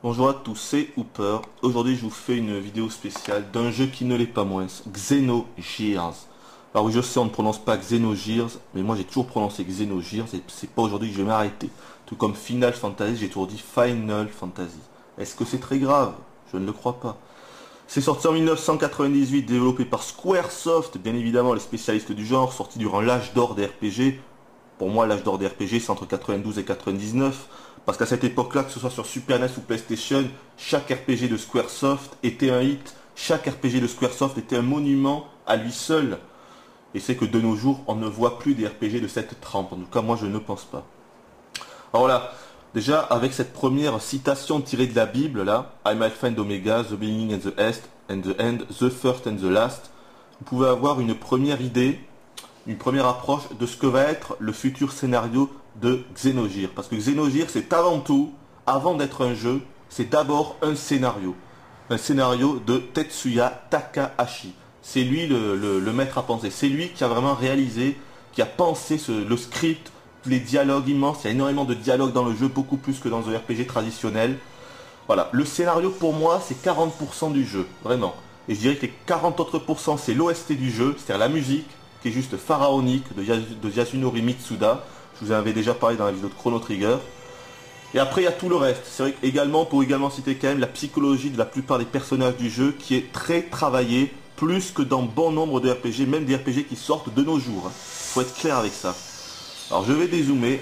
Bonjour à tous, c'est Hooper. Aujourd'hui je vous fais une vidéo spéciale d'un jeu qui ne l'est pas moins, Xenogears. Alors oui, je sais, on ne prononce pas Xenogears, mais moi j'ai toujours prononcé Xenogears et c'est pas aujourd'hui que je vais m'arrêter. Tout comme Final Fantasy, j'ai toujours dit Final Fantasy. Est-ce que c'est très grave? Je ne le crois pas. C'est sorti en 1998, développé par Squaresoft, bien évidemment les spécialistes du genre, sorti durant l'âge d'or des RPG. Pour moi, l'âge d'or des RPG, c'est entre 92 et 99. Parce qu'à cette époque-là, que ce soit sur Super NES ou PlayStation, chaque RPG de Squaresoft était un hit. Chaque RPG de Squaresoft était un monument à lui seul. Et c'est que de nos jours, on ne voit plus des RPG de cette trempe. En tout cas, moi, je ne pense pas. Alors là, déjà, avec cette première citation tirée de la Bible, là, I'm Alpha and Omega, the beginning and the end, the first and the last, vous pouvez avoir une première idée, une première approche de ce que va être le futur scénario de Xenogears. Parce que Xenogears, c'est avant tout, avant d'être un jeu, c'est d'abord un scénario. Un scénario de Tetsuya Takahashi. C'est lui le maître à penser. C'est lui qui a vraiment réalisé, qui a pensé le script, les dialogues immenses. Il y a énormément de dialogues dans le jeu, beaucoup plus que dans un RPG traditionnel. Voilà, le scénario pour moi, c'est 40% du jeu, vraiment. Et je dirais que les 40 autres pourcents, c'est l'OST du jeu, c'est-à-dire la musique, qui est juste pharaonique, de Yasunori Mitsuda. Je vous en avais déjà parlé dans la vidéo de Chrono Trigger. Et après, il y a tout le reste. C'est vrai qu'également, pour également citer quand même la psychologie de la plupart des personnages du jeu, qui est très travaillée, plus que dans bon nombre de RPG, même des RPG qui sortent de nos jours. Faut être clair avec ça. Alors, je vais dézoomer.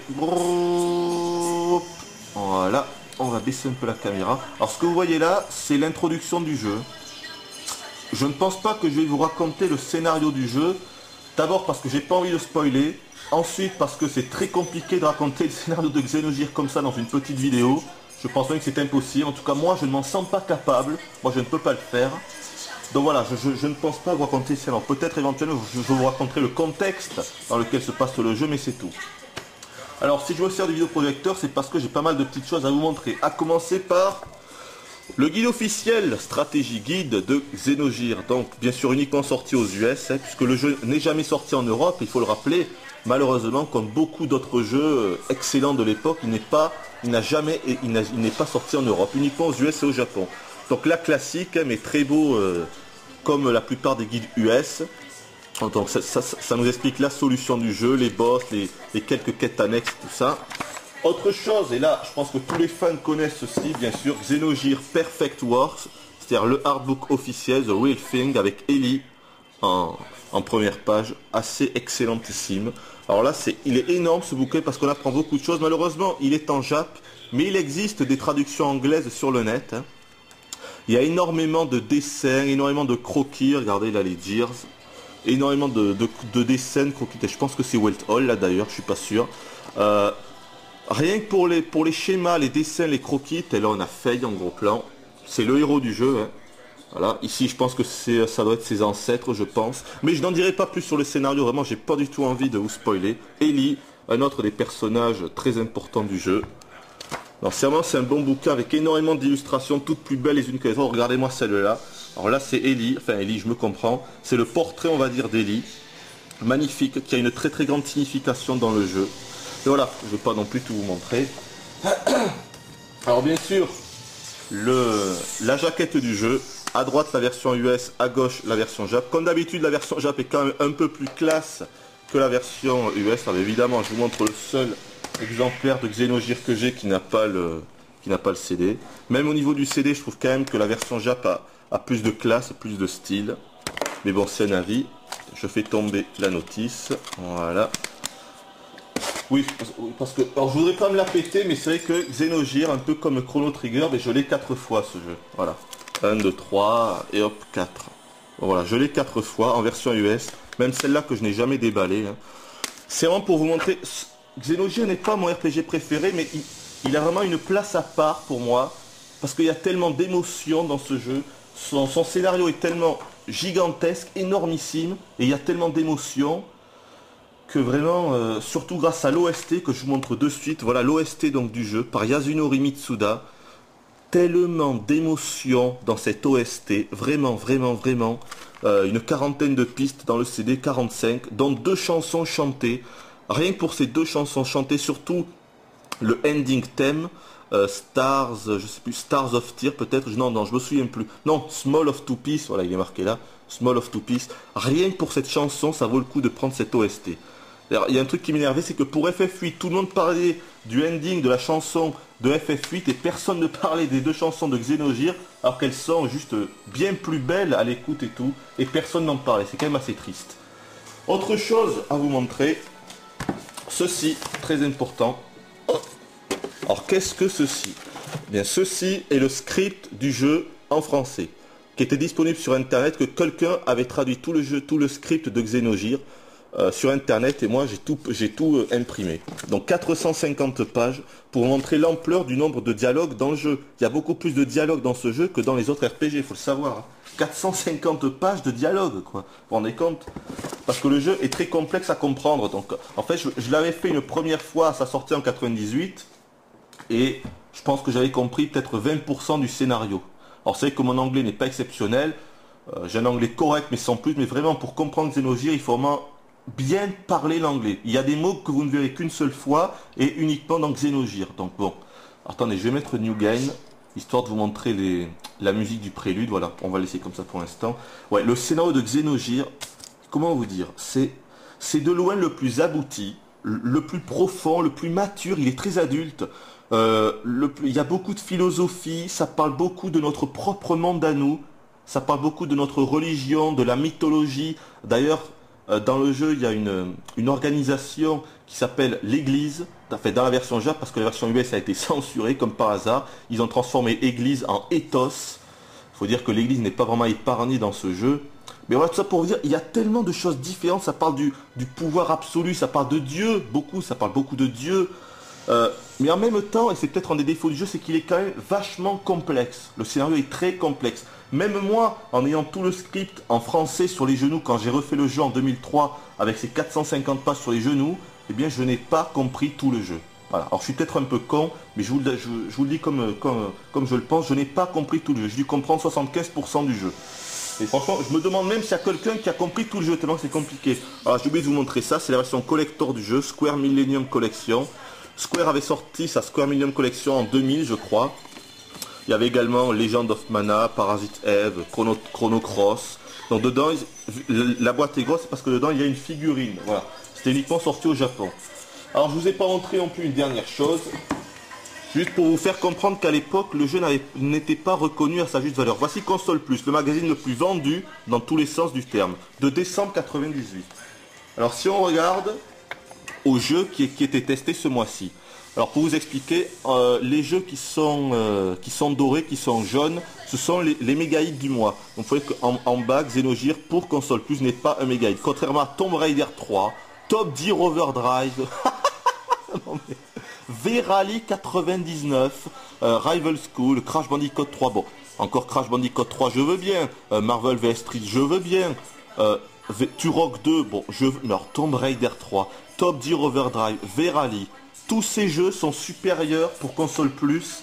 Voilà. On va baisser un peu la caméra. Alors, ce que vous voyez là, c'est l'introduction du jeu. Je ne pense pas que je vais vous raconter le scénario du jeu. D'abord parce que j'ai pas envie de spoiler. Ensuite parce que c'est très compliqué de raconter le scénario de Xenogears comme ça dans une petite vidéo. Je pense même que c'est impossible. En tout cas moi je ne m'en sens pas capable. Moi je ne peux pas le faire. Donc voilà, je ne pense pas vous raconter le scénario. Peut-être éventuellement je vous raconterai le contexte dans lequel se passe le jeu, mais c'est tout. Alors si je me sers du vidéoprojecteur, c'est parce que j'ai pas mal de petites choses à vous montrer. À commencer par le guide officiel, stratégie guide de Xenogears, donc bien sûr uniquement sorti aux US, puisque le jeu n'est jamais sorti en Europe, il faut le rappeler. Malheureusement, comme beaucoup d'autres jeux excellents de l'époque, il n'est pas sorti en Europe, uniquement aux US et au Japon. Donc là, classique, mais très beau, comme la plupart des guides US. Donc ça nous explique la solution du jeu, les boss, les quelques quêtes annexes, tout ça. Autre chose, et là je pense que tous les fans connaissent ceci, bien sûr, Xenogears Perfect Works, c'est-à-dire le artbook officiel, The Real Thing, avec Ellie en première page, assez excellentissime. Alors là, il est énorme ce bouquet parce qu'on apprend beaucoup de choses. Malheureusement, il est en jap, mais il existe des traductions anglaises sur le net. Il y a énormément de dessins, énormément de croquis, regardez là les Gears, énormément de dessins, croquis, je pense que c'est Welt Hall là d'ailleurs, je suis pas sûr. Rien que pour les schémas, les dessins, les croquis, et là on a Faye en gros plan. C'est le héros du jeu. Hein. Voilà, ici je pense que ça doit être ses ancêtres, je pense. Mais je n'en dirai pas plus sur le scénario, vraiment j'ai pas du tout envie de vous spoiler. Ellie, un autre des personnages très importants du jeu. Alors sérieusement c'est un bon bouquin avec énormément d'illustrations, toutes plus belles les unes que les autres. Regardez-moi celle-là. Alors là c'est Ellie, enfin Ellie je me comprends. C'est le portrait on va dire d'Ellie. Magnifique, qui a une très très grande signification dans le jeu. Et voilà, je ne vais pas non plus tout vous montrer. Alors bien sûr, la jaquette du jeu, à droite la version US, à gauche la version Jap. Comme d'habitude, la version Jap est quand même un peu plus classe que la version US. Alors évidemment, je vous montre le seul exemplaire de Xenogears que j'ai qui n'a pas le CD. Même au niveau du CD, je trouve quand même que la version Jap a plus de classe, plus de style. Mais bon, c'est un avis. Je fais tomber la notice. Voilà. Oui, parce que alors je voudrais pas me la péter, mais c'est vrai que Xenogears, un peu comme Chrono Trigger, mais je l'ai 4 fois ce jeu. Voilà. 1, 2, 3, et hop, 4. Bon, voilà, je l'ai 4 fois en version US, même celle-là que je n'ai jamais déballée. Hein. C'est vraiment pour vous montrer, Xenogears n'est pas mon RPG préféré, mais il a vraiment une place à part pour moi, parce qu'il y a tellement d'émotions dans ce jeu. Son scénario est tellement gigantesque, énormissime, et il y a tellement d'émotions. Que vraiment, surtout grâce à l'OST que je vous montre de suite, voilà l'OST donc du jeu par Yasunori Mitsuda, tellement d'émotions dans cette OST, vraiment, une quarantaine de pistes dans le CD, 45, dont 2 chansons chantées, rien que pour ces 2 chansons chantées, surtout le ending theme, Stars, je sais plus, Stars of Tear peut-être, non, je me souviens plus. Non, Small of Two Piece, voilà, il est marqué là, Small of Two Piece. Rien que pour cette chanson, ça vaut le coup de prendre cette OST. Alors, il y a un truc qui m'énervait, c'est que pour FF8, tout le monde parlait du ending de la chanson de FF8 et personne ne parlait des deux chansons de Xenogears, alors qu'elles sont juste bien plus belles à l'écoute et tout, et personne n'en parlait. C'est quand même assez triste. Autre chose à vous montrer, ceci, très important. Alors qu'est-ce que ceci? Bien, ceci est le script du jeu en français, qui était disponible sur internet, que quelqu'un avait traduit tout le jeu, tout le script de Xenogears sur internet, et moi j'ai tout imprimé. Donc 450 pages pour montrer l'ampleur du nombre de dialogues dans le jeu. Il y a beaucoup plus de dialogues dans ce jeu que dans les autres RPG, il faut le savoir. 450 pages de dialogue, quoi. Vous vous rendez compte? Parce que le jeu est très complexe à comprendre. Donc en fait, je l'avais fait une première fois à sa sortie en 98, et je pense que j'avais compris peut-être 20% du scénario. Alors c'est vrai que mon anglais n'est pas exceptionnel, j'ai un anglais correct mais sans plus, mais vraiment pour comprendre Xenogears, il faut vraiment bien parler l'anglais. Il y a des mots que vous ne verrez qu'une seule fois et uniquement dans Xenogears. Donc bon, attendez, je vais mettre New Game, histoire de vous montrer la musique du prélude. Voilà, on va laisser comme ça pour l'instant. Ouais, le scénario de Xenogears, comment vous dire, c'est de loin le plus abouti, le plus profond, le plus mature, il est très adulte. Il y a beaucoup de philosophie, ça parle beaucoup de notre propre monde à nous, ça parle beaucoup de notre religion, de la mythologie. D'ailleurs, dans le jeu, il y a une organisation qui s'appelle l'Église, fait dans la version Jap, parce que la version US a été censurée comme par hasard. Ils ont transformé Église en ethos. Il faut dire que l'Église n'est pas vraiment épargnée dans ce jeu. Mais voilà, tout ça pour vous dire, il y a tellement de choses différentes. Ça parle du pouvoir absolu, ça parle de Dieu, ça parle beaucoup de Dieu. Mais en même temps, et c'est peut-être un des défauts du jeu, c'est qu'il est quand même vachement complexe. Le scénario est très complexe. Même moi, en ayant tout le script en français sur les genoux, quand j'ai refait le jeu en 2003, avec ses 450 pages sur les genoux, eh bien je n'ai pas compris tout le jeu. Voilà. Alors je suis peut-être un peu con, mais je vous le dis comme je le pense, je n'ai pas compris tout le jeu. J'ai dû comprendre 75% du jeu. Et franchement, je me demande même s'il y a quelqu'un qui a compris tout le jeu, tellement que c'est compliqué. Alors j'ai oublié de vous montrer ça, c'est la version collector du jeu, Square Millennium Collection. Square avait sorti sa Square Millennium Collection en 2000, je crois. Il y avait également Legend of Mana, Parasite Eve, Chrono Cross. Donc dedans, la boîte est grosse parce que dedans il y a une figurine. Voilà. C'était uniquement sorti au Japon. Alors je vous ai pas montré non plus une dernière chose. Juste pour vous faire comprendre qu'à l'époque, le jeu n'était pas reconnu à sa juste valeur. Voici Console Plus, le magazine le plus vendu dans tous les sens du terme, de décembre 98. Alors si on regarde au jeu qui était testé ce mois-ci. Alors pour vous expliquer, les jeux qui sont dorés, qui sont jaunes, ce sont les méga hits du mois. Donc il faut qu'en bas, Xenogears pour Console Plus n'est pas un méga hit. Contrairement à Tomb Raider 3, Top Gear Overdrive, non, mais... V-Rally 99, Rival School, Crash Bandicoot 3, bon, encore Crash Bandicoot 3, je veux bien, Marvel vs Street, je veux bien, Turok 2, bon, mais alors Tomb Raider 3, Top Gear Overdrive, V-Rally, tous ces jeux sont supérieurs pour Console Plus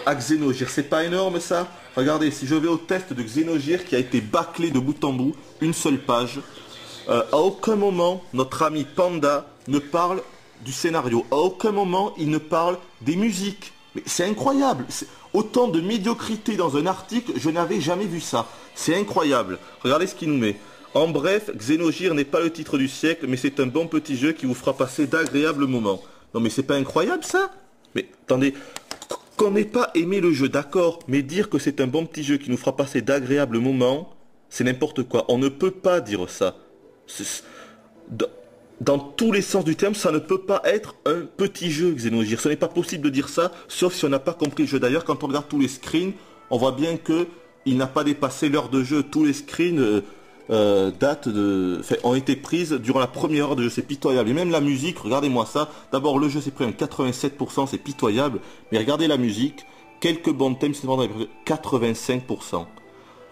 à Xenogears. C'est pas énorme ça? Regardez, si je vais au test de Xenogears qui a été bâclé de bout en bout, une seule page, à aucun moment notre ami Panda ne parle du scénario. À aucun moment il ne parle des musiques. Mais c'est incroyable. Autant de médiocrité dans un article, je n'avais jamais vu ça. C'est incroyable. Regardez ce qu'il nous met. En bref, Xenogears n'est pas le titre du siècle, mais c'est un bon petit jeu qui vous fera passer d'agréables moments. Non mais c'est pas incroyable ça? Mais attendez, qu'on n'ait pas aimé le jeu, d'accord, mais dire que c'est un bon petit jeu qui nous fera passer d'agréables moments, c'est n'importe quoi. On ne peut pas dire ça. Dans tous les sens du terme, ça ne peut pas être un petit jeu Xenogears. Ce n'est pas possible de dire ça, sauf si on n'a pas compris le jeu. D'ailleurs, quand on regarde tous les screens, on voit bien que il n'a pas dépassé l'heure de jeu. Tous les screens ont été prises durant la première heure de jeu. C'est pitoyable. Et même la musique, regardez-moi ça. D'abord, le jeu s'est pris un 87%, c'est pitoyable. Mais regardez la musique. Quelques bons thèmes, c'est vraiment 85%.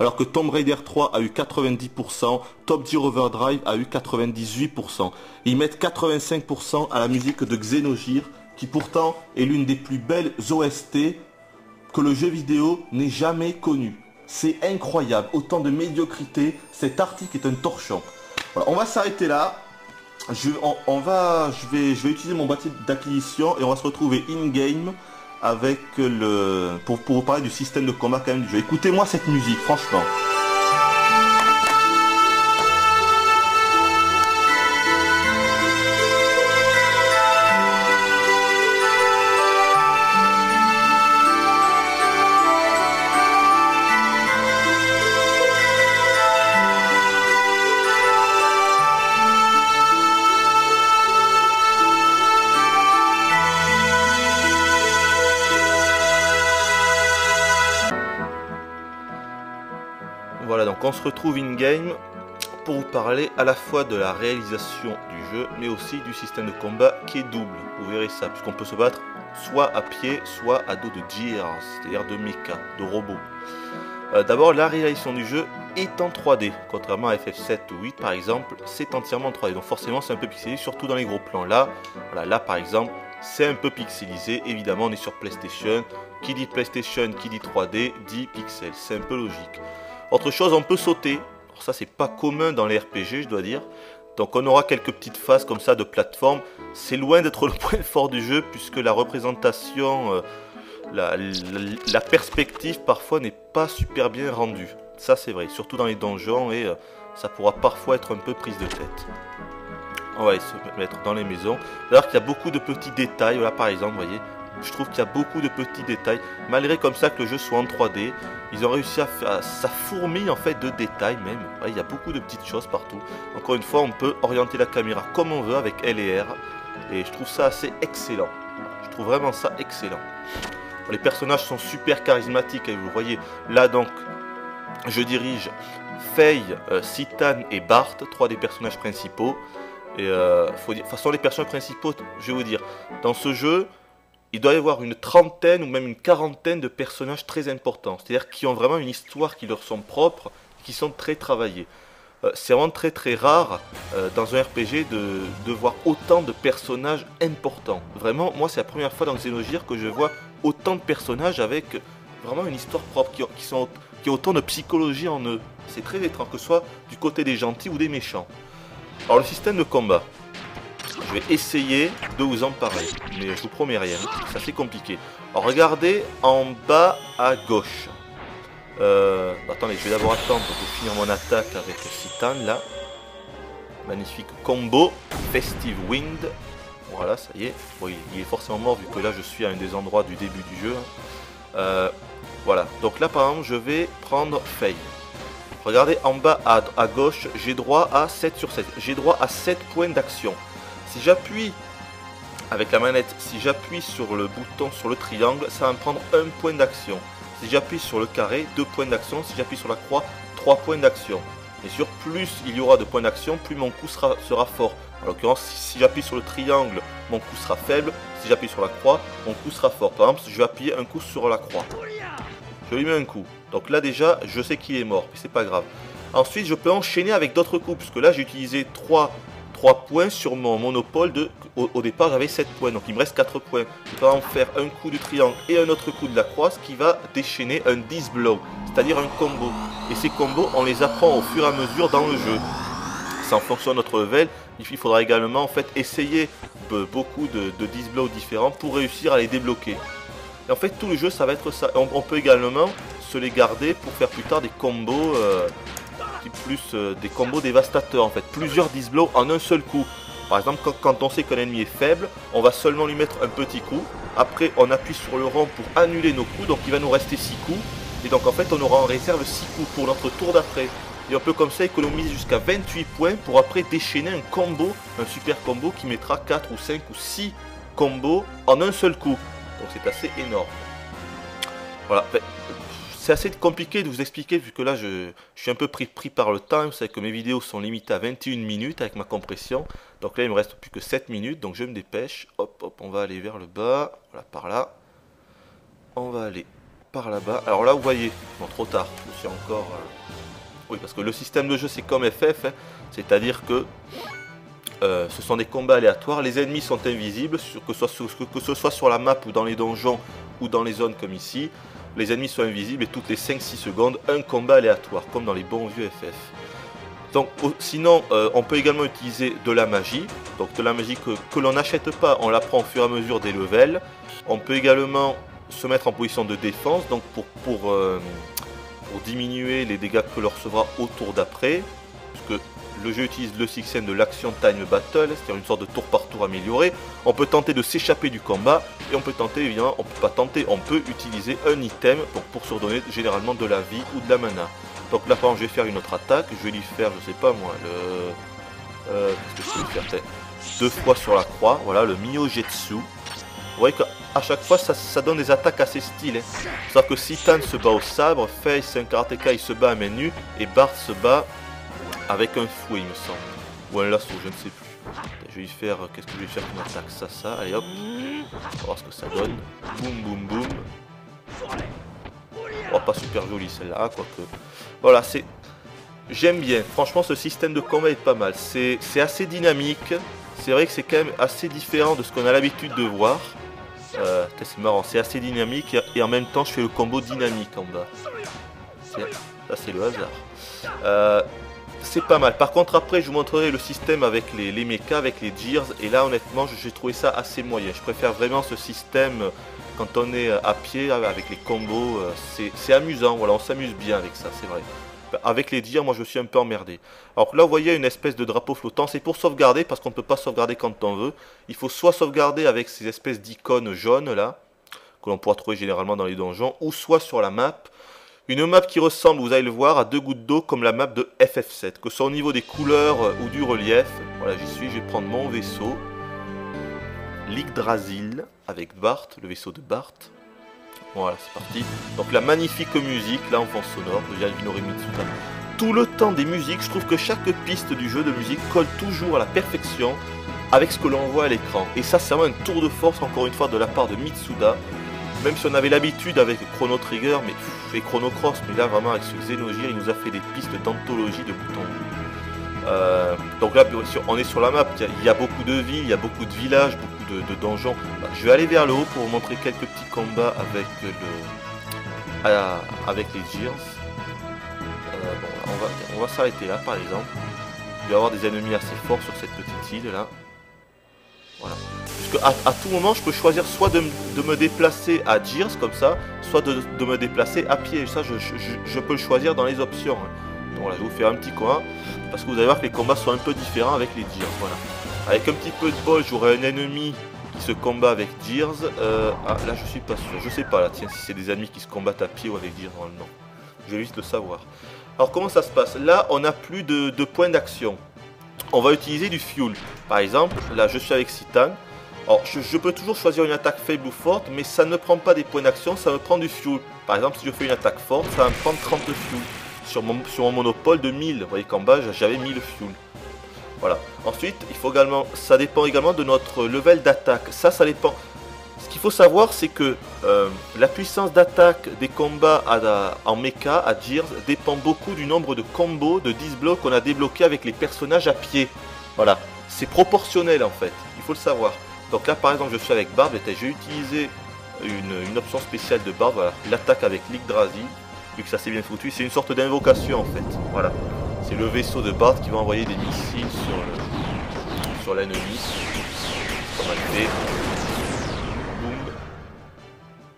Alors que Tomb Raider 3 a eu 90%, Top Gear Overdrive a eu 98%. Ils mettent 85% à la musique de Xenogears, qui pourtant est l'une des plus belles OST que le jeu vidéo n'ait jamais connue. C'est incroyable, autant de médiocrité, cet article est un torchon. Voilà, on va s'arrêter là. Je vais utiliser mon boîtier d'acquisition et on va se retrouver in-game avec pour vous parler du système de combat quand même du jeu. Écoutez-moi cette musique, franchement. Voilà, donc on se retrouve in-game pour vous parler à la fois de la réalisation du jeu, mais aussi du système de combat qui est double. Vous verrez ça, puisqu'on peut se battre soit à pied, soit à dos de gears, c'est-à-dire de mecha, de robots. D'abord, la réalisation du jeu est en 3D, contrairement à FF7 ou 8 par exemple, c'est entièrement en 3D, donc forcément c'est un peu pixelisé, surtout dans les gros plans. Là, voilà, là par exemple, c'est un peu pixelisé, évidemment on est sur PlayStation, qui dit PlayStation, qui dit 3D, dit pixel, c'est un peu logique. Autre chose, on peut sauter. Alors ça, c'est pas commun dans les RPG, je dois dire. Donc on aura quelques petites phases comme ça de plateforme. C'est loin d'être le point fort du jeu, puisque la représentation, la perspective parfois n'est pas super bien rendue. Ça c'est vrai, surtout dans les donjons, et ça pourra parfois être un peu prise de tête. On va aller se mettre dans les maisons. D'ailleurs qu'il y a beaucoup de petits détails. Voilà par exemple, vous voyez. Je trouve qu'il y a beaucoup de petits détails, malgré comme ça que le jeu soit en 3D, ils ont réussi à faire, ça fourmille en fait de détails même, ouais, il y a beaucoup de petites choses partout. Encore une fois, on peut orienter la caméra comme on veut avec L et R, et je trouve ça assez excellent, je trouve vraiment ça excellent. Les personnages sont super charismatiques, et vous voyez, là donc, je dirige Faye, Citan et Bart, 3 des personnages principaux, et faut dire, de toute façon les personnages principaux, je vais vous dire, dans ce jeu, il doit y avoir une trentaine ou même une quarantaine de personnages très importants, c'est-à-dire qui ont vraiment une histoire qui leur sont propres, qui sont très travaillés. C'est vraiment très très rare dans un RPG de voir autant de personnages importants. Vraiment, moi c'est la première fois dans Xenogears que je vois autant de personnages avec vraiment une histoire propre, qui ont autant de psychologie en eux. C'est très étrange, que ce soit du côté des gentils ou des méchants. Alors le système de combat. Je vais essayer de vous en parler, mais je vous promets rien, c'est assez compliqué. Alors regardez en bas à gauche. Attendez, je vais d'abord attendre pour finir mon attaque avec Citan là. Magnifique combo, Festive Wind. Voilà, ça y est. Bon, il est forcément mort vu que là je suis à un des endroits du début du jeu. Voilà, donc là par exemple je vais prendre Faye. Regardez en bas à gauche, j'ai droit à 7 sur 7. J'ai droit à 7 points d'action. Si j'appuie avec la manette, si j'appuie sur le bouton, sur le triangle, ça va me prendre 1 point d'action. Si j'appuie sur le carré, 2 points d'action. Si j'appuie sur la croix, 3 points d'action. Et sur plus il y aura de points d'action, plus mon coup sera fort. En l'occurrence, si j'appuie sur le triangle, mon coup sera faible. Si j'appuie sur la croix, mon coup sera fort. Par exemple, je vais appuyer un coup sur la croix. Je lui mets un coup. Donc là déjà, je sais qu'il est mort, mais c'est pas grave. Ensuite, je peux enchaîner avec d'autres coups, puisque là j'ai utilisé 3 points sur mon monopole. Au départ j'avais 7 points, donc il me reste 4 points. Je peux en faire un coup du triangle et un autre coup de la croix, ce qui va déchaîner un Disc Blow, c'est-à-dire un combo. Et ces combos, on les apprend au fur et à mesure dans le jeu. C'est en fonction de notre level. Il faudra également en fait essayer beaucoup de Disc Blow différents pour réussir à les débloquer. Et en fait tout le jeu ça va être ça. On peut également se les garder pour faire plus tard des combos des combos dévastateurs en fait. Plusieurs Disc Blow en un seul coup. Par exemple quand on sait qu'un ennemi est faible, on va seulement lui mettre un petit coup. Après on appuie sur le rond pour annuler nos coups, donc il va nous rester 6 coups. Et donc en fait on aura en réserve 6 coups pour notre tour d'après. Et on peut comme ça économiser jusqu'à 28 points pour après déchaîner un combo, un super combo qui mettra 4 ou 5 ou 6 combos en un seul coup. Donc c'est assez énorme. Voilà, c'est assez compliqué de vous expliquer vu que là je suis un peu pris par le temps. Vous savez que mes vidéos sont limitées à 21 minutes avec ma compression. Donc là il me reste plus que 7 minutes, donc je me dépêche. Hop hop, on va aller vers le bas, voilà par là. On va aller par là-bas. Alors là vous voyez, non trop tard, je suis encore... Oui parce que le système de jeu c'est comme FF, hein, c'est-à-dire que ce sont des combats aléatoires, les ennemis sont invisibles, que ce soit sur la map ou dans les donjons ou dans les zones comme ici. Les ennemis sont invisibles et toutes les 5-6 secondes, un combat aléatoire, comme dans les bons vieux FF. Donc, sinon, on peut également utiliser de la magie. Donc de la magie que l'on n'achète pas, on la prend au fur et à mesure des levels. On peut également se mettre en position de défense, donc pour diminuer les dégâts que l'on recevra au tour d'après, puisque le jeu utilise le système de l'Action Time Battle, c'est-à-dire une sorte de tour par tour amélioré. On peut tenter de s'échapper du combat, et on peut tenter, évidemment, on peut pas tenter, on peut utiliser un item pour se redonner généralement de la vie ou de la mana. Donc là, par exemple, je vais faire une autre attaque, je vais lui faire, je sais pas moi, qu'est-ce que je vais lui faire, 2 fois sur la croix, voilà, le Mio-Jetsu. Vous voyez qu'à chaque fois, ça donne des attaques assez stylées. C'est-à-dire que Citan se bat au sabre, Face, c'est un karatéka, il se bat à main nue, et Bart se bat avec un fouet, il me semble. Ou un lasso, je ne sais plus. Je vais lui faire, qu'est-ce que je vais faire comme attaque? Ça, allez hop. On va voir ce que ça donne. Boum, boum, boum. Oh, pas super joli celle-là, quoique. Voilà, c'est... J'aime bien. Franchement, ce système de combat est pas mal. C'est assez dynamique. C'est vrai que c'est quand même assez différent de ce qu'on a l'habitude de voir. C'est marrant, c'est assez dynamique et en même temps je fais le combo dynamique en bas. Ça c'est le hasard. C'est pas mal. Par contre après je vous montrerai le système avec les mechas, avec les gears. Et là honnêtement j'ai trouvé ça assez moyen. Je préfère vraiment ce système quand on est à pied avec les combos. C'est amusant, voilà, on s'amuse bien avec ça, c'est vrai. Avec les gears, moi je suis un peu emmerdé. Alors là vous voyez une espèce de drapeau flottant, c'est pour sauvegarder parce qu'on ne peut pas sauvegarder quand on veut. Il faut soit sauvegarder avec ces espèces d'icônes jaunes là, que l'on pourra trouver généralement dans les donjons, ou soit sur la map. Une map qui ressemble, vous allez le voir, à 2 gouttes d'eau comme la map de FF7, que ce soit au niveau des couleurs ou du relief. Voilà, j'y suis, je vais prendre mon vaisseau. L'Yggdrasil avec Bart, le vaisseau de Bart. Voilà, c'est parti. Donc la magnifique musique, là en fond sonore, de Yasunori Mitsuda. Tout le temps des musiques, je trouve que chaque piste du jeu de musique colle toujours à la perfection avec ce que l'on voit à l'écran. Et ça, c'est vraiment un tour de force, encore une fois, de la part de Mitsuda. Même si on avait l'habitude avec Chrono Trigger et Chrono Cross, mais là vraiment avec ce Xenogears, il nous a fait des pistes d'anthologie de bout en bout. Donc là, on est sur la map, il y a beaucoup de villes, il y a beaucoup de villages, beaucoup de donjons. Je vais aller vers le haut pour vous montrer quelques petits combats avec les Gears. Bon, on va s'arrêter là par exemple. Il va y avoir des ennemis assez forts sur cette petite île là. Voilà. Puisque à tout moment je peux choisir soit de me déplacer à Gears comme ça, soit de me déplacer à pied. Ça je peux le choisir dans les options. Donc voilà, je vais vous faire un petit coin. Parce que vous allez voir que les combats sont un peu différents avec les Gears. Voilà. Avec un petit peu de bol, j'aurai un ennemi qui se combat avec Gears. Ah, là, je suis pas sûr. Je sais pas, là, tiens, si c'est des ennemis qui se combattent à pied ou avec Gears, normalement. Je vais juste le savoir. Alors, comment ça se passe? Là, on n'a plus de points d'action. On va utiliser du fuel. Par exemple, là, je suis avec Citan. Alors, je peux toujours choisir une attaque faible ou forte, mais ça ne prend pas des points d'action, ça me prend du fuel. Par exemple, si je fais une attaque forte, ça va me prendre 30 fuel. Sur mon monopole de 1000. Vous voyez qu'en bas, j'avais 1000 fuel. Voilà. Ensuite, il faut également, ça dépend également de notre level d'attaque. Ça dépend. Ce qu'il faut savoir, c'est que la puissance d'attaque des combats en mecha, à Gears, dépend beaucoup du nombre de combos de 10 blocs qu'on a débloqués avec les personnages à pied. Voilà. C'est proportionnel en fait. Il faut le savoir. Donc là, par exemple, je suis avec Bard. J'ai utilisé une option spéciale de Bard. Voilà. L'attaque avec l'Yggdrasil. Vu que ça s'est bien foutu, c'est une sorte d'invocation en fait. Voilà. C'est le vaisseau de Bart qui va envoyer des missiles sur l'ennemi. Comme on fait. Boum.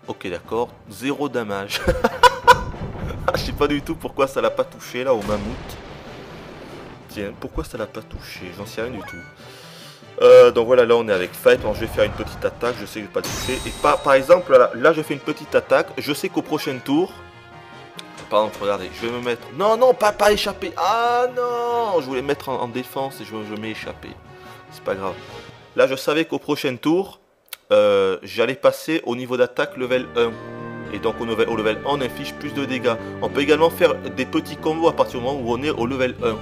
Ok, d'accord. 0 damage. Je sais pas du tout pourquoi ça l'a pas touché là au mammouth. Tiens, pourquoi ça l'a pas touché? J'en sais rien du tout. Donc voilà, là on est avec Fight. Alors, je vais faire une petite attaque. Je sais que je vais pas toucher. Et par exemple, là je fais une petite attaque. Je sais qu'au prochain tour. Par exemple, regardez, je vais me mettre... Non, non, pas échapper. Ah non, je voulais me mettre en défense et je m'ai échappé. C'est pas grave. Là, je savais qu'au prochain tour, j'allais passer au niveau d'attaque level 1. Et donc au level 1, on inflige plus de dégâts. On peut également faire des petits combos à partir du moment où on est au level 1.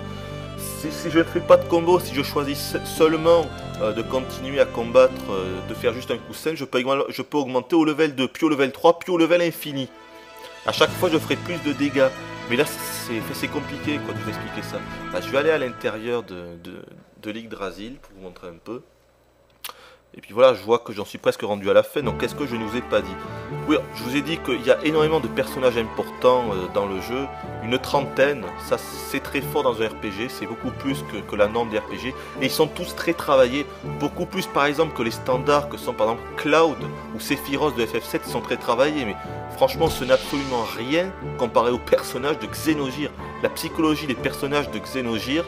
Si je ne fais pas de combo, si je choisis seulement de continuer à combattre, de faire juste un coup sain, je peux augmenter au level 2, puis au level 3, puis au level infini. À chaque fois, je ferai plus de dégâts. Mais là, c'est compliqué quoi, de vous expliquer ça. Là, je vais aller à l'intérieur de l'Yggdrasil pour vous montrer un peu. Et puis voilà, je vois que j'en suis presque rendu à la fin, donc qu'est-ce que je ne vous ai pas dit? Oui, je vous ai dit qu'il y a énormément de personnages importants dans le jeu, une trentaine, ça c'est très fort dans un RPG, c'est beaucoup plus que la norme des RPG, et ils sont tous très travaillés, beaucoup plus par exemple que les standards que sont par exemple Cloud ou Sephiroth de FF7, ils sont très travaillés, mais franchement ce n'est absolument rien comparé aux personnages de Xenogears. La psychologie des personnages de Xenogears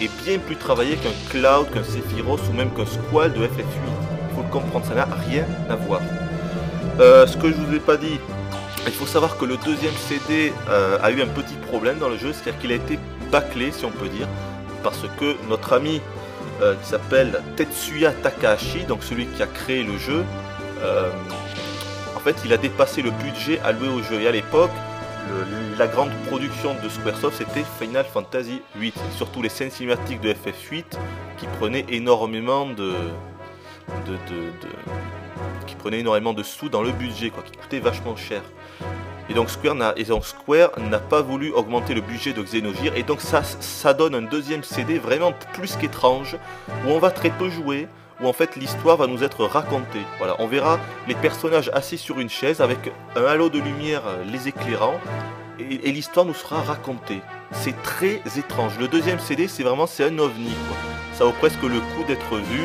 est bien plus travaillée qu'un Cloud, qu'un Sephiroth ou même qu'un Squall de FF8. Il faut le comprendre, ça n'a rien à voir. Ce que je vous ai pas dit, il faut savoir que le deuxième CD a eu un petit problème dans le jeu, c'est-à-dire qu'il a été bâclé, si on peut dire, parce que notre ami qui s'appelle Tetsuya Takahashi, donc celui qui a créé le jeu, en fait il a dépassé le budget alloué au jeu. Et à l'époque, la grande production de Squaresoft c'était Final Fantasy VIII, surtout les scènes cinématiques de FF8 qui prenaient énormément de sous dans le budget, quoi, qui coûtait vachement cher. Et donc Square n'a pas voulu augmenter le budget de Xenogears, et donc ça donne un deuxième CD vraiment plus qu'étrange, où on va très peu jouer, où en fait l'histoire va nous être racontée. Voilà, on verra les personnages assis sur une chaise avec un halo de lumière les éclairant, et l'histoire nous sera racontée. C'est très étrange. Le deuxième CD, c'est un ovni, quoi. Ça vaut presque le coup d'être vu,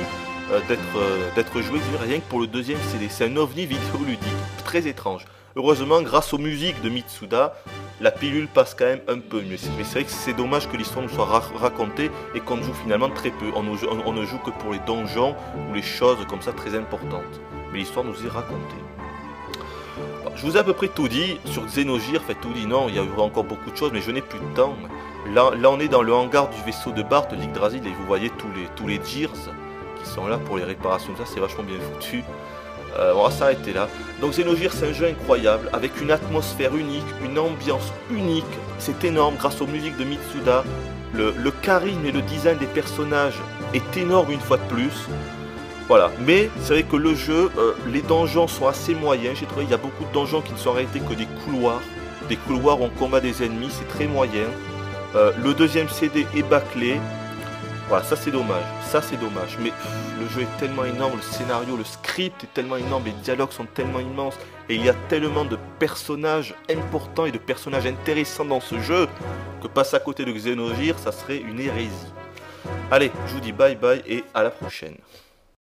d'être joué rien que pour le deuxième CD. C'est un ovni vidéoludique, très étrange. Heureusement, grâce aux musiques de Mitsuda, la pilule passe quand même un peu mieux. Mais c'est vrai que c'est dommage que l'histoire nous soit racontée et qu'on joue finalement très peu. On ne joue que pour les donjons ou les choses comme ça très importantes. Mais l'histoire nous est racontée. Bon, je vous ai à peu près tout dit sur Xenogears. Enfin, tout dit, non, il y a eu encore beaucoup de choses, mais je n'ai plus de temps. Là, on est dans le hangar du vaisseau de Bart, l'Yggdrasil, et vous voyez tous les Gears qui sont là pour les réparations. Ça, c'est vachement bien foutu. On va s'arrêter là. Donc Xenogears, c'est un jeu incroyable, avec une atmosphère unique, une ambiance unique. C'est énorme grâce aux musiques de Mitsuda. Le charisme et le design des personnages est énorme une fois de plus. Voilà, mais c'est vrai que le jeu, les donjons sont assez moyens. J'ai trouvé qu'il y a beaucoup de donjons qui ne sont en réalité que des couloirs où on combat des ennemis, c'est très moyen. Le deuxième CD est bâclé. Voilà, ça c'est dommage, mais le jeu est tellement énorme, le scénario, le script est tellement énorme, les dialogues sont tellement immenses, et il y a tellement de personnages importants et de personnages intéressants dans ce jeu, que passer à côté de Xenogears, ça serait une hérésie. Allez, je vous dis bye bye et à la prochaine.